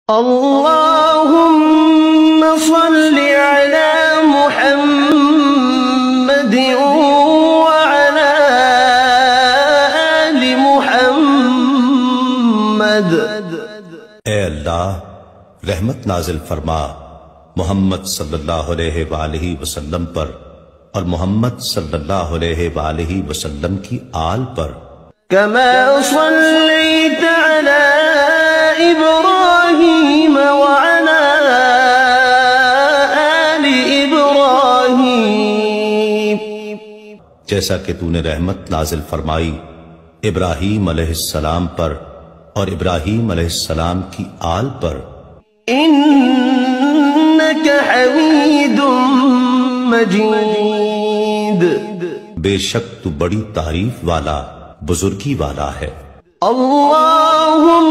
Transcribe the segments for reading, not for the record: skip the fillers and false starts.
اللهم صل على محمد وعلى آل محمد۔ اے اللہ رحمت نازل فرما محمد صلی اللہ علیہ وآلہ وسلم پر اور محمد صلی اللہ علیہ وآلہ وسلم کی آل پر۔ کما صلیت علی ابراہیم وعلی آل ابراہیم، جیسا کہ تو نے رحمت نازل فرمائی ابراہیم علیہ السلام پر اور ابراہیم علیہ السلام کی آل پر۔ انک حمید مجید، بے شک تو بڑی تعریف والا بزرگی والا ہے۔ اللہم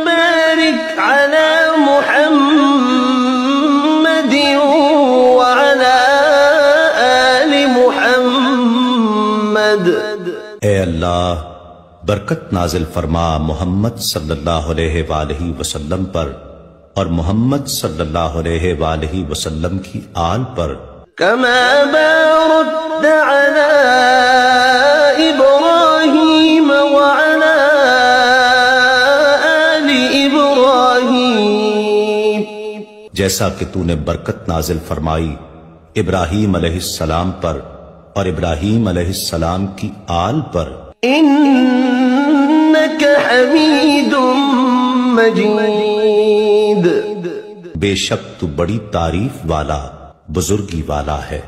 بارک علی محمد وعلی آل محمد۔ اے اللہ برکت نازل فرما محمد صلی اللہ علیہ وآلہ وسلم پر اور محمد صلی اللہ علیہ وآلہ وسلم کی آل پر۔ کما بارکت علی ابراہیم وعلی آل ابراہیم، جیسا کہ تو نے برکت نازل فرمائی ابراہیم علیہ السلام پر اور ابراہیم علیہ السلام کی آل پر۔ انک حمید مجید، بے شک تو بڑی تعریف والا بزرگی والا ہے۔